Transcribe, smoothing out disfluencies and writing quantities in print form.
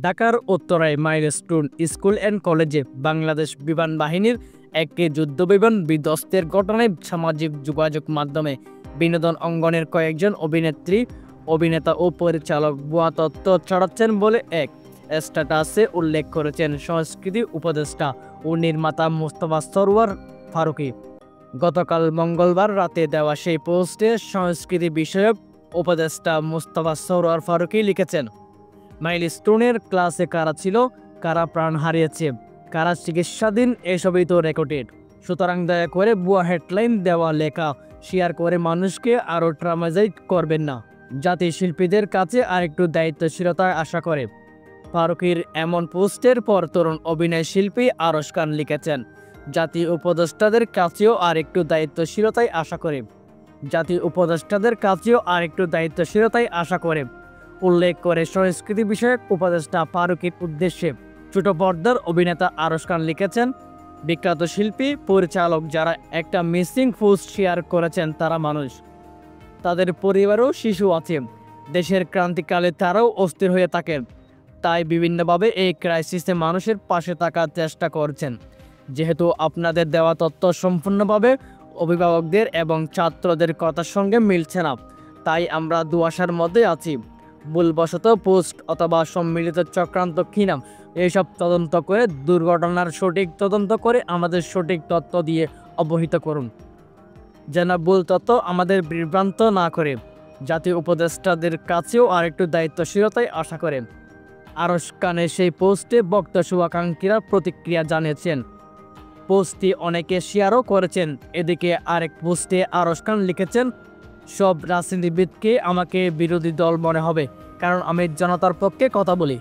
ঢাকার উত্তরায় milestone school and কলেজে বাংলাদেশ বিমান বাহিনীর একটি যুদ্ধবিমান বিধ্বস্তের ঘটনায় সামাজিক যোগাযোগ মাধ্যমে বিনোদন অঙ্গনের কয়েকজন অভিনেত্রী, অভিনেতা ও পরিচালক ভুয়া তথ্য ছড়াচ্ছেন বলে এক স্ট্যাটাসে উল্লেখ করেছেন সংস্কৃতি উপদেষ্টা ও নির্মাতা মোস্তফা সরওয়ার ফারুকী। গতকাল মঙ্গলবার রাতে দেওয়া সেই পোস্টে সংস্কৃতি বিষয়ক উপদেষ্টা মোস্তফা সরওয়ার ফারুকী লিখেছেন, মাইলস্টোনের ক্লাসে কারা ছিল, কারা প্রাণ হারিয়েছে, কারা চিকিৎসাধীন, এসবই তো রেকর্ডেড। সুতরাং দয়া করে ভুয়া হেডলাইন দেওয়া লেখা শেয়ার করে মানুষকে আরও ট্রমাটাইজ করবেন না। জাতি শিল্পীদের কাছে আরেকটু দায়িত্বশীলতা আশা করে। ফারুকীর এমন পোস্টের পর তরুণ অভিনয় শিল্পী আরশ খান লিখেছেন, জাতীয় উপদেষ্টাদের কাছেও আরেকটু দায়িত্বশীলতাই আশা করে। জাতীয় উপদেষ্টাদের কাছেও আরেকটু দায়িত্বশীলতাই আশা করে উল্লেখ করে সংস্কৃতি বিষয়ক উপদেষ্টা ফারুকীর উদ্দেশ্যে ছোট পর্দার অভিনেতা আরশ খান লিখেছেন, বিখ্যাত শিল্পী পরিচালক যারা একটা মিসিং পোস্ট শেয়ার করেছেন তারা মানুষ, তাদের পরিবারও শিশু আছে। দেশের ক্রান্তিকালে তারাও অস্থির হয়ে থাকেন, তাই বিভিন্নভাবে এই ক্রাইসিসে মানুষের পাশে থাকার চেষ্টা করছেন। যেহেতু আপনাদের দেওয়া তথ্য সম্পূর্ণভাবে অভিভাবকদের এবং ছাত্রদের কথার সঙ্গে মিলছে না, তাই আমরা দুআশার মধ্যে আছি। ভুলবশত পোস্ট অথবা সম্মিলিত চক্রান্ত কিনা এইসব তদন্ত করে দুর্ঘটনার সঠিক তদন্ত করে আমাদের সঠিক তথ্য দিয়ে অবহিত করুন, যেন ভুল তথ্য আমাদের বিভ্রান্ত না করে। জাতীয় উপদেষ্টাদের কাছেও আরেকটু দায়িত্বশীলতাই আশা করেন। আরশ খানের সেই পোস্টে বক্তা শুভাকাঙ্ক্ষীরা প্রতিক্রিয়া জানিয়েছেন। পোস্টটি অনেকে শেয়ারও করেছেন। এদিকে আরেক পোস্টে আরশ খান লিখেছেন, সব রাজনীতিবিদকে আমাকে বিরোধী দল মনে হবে, কারণ আমি জনতার পক্ষে কথা বলি।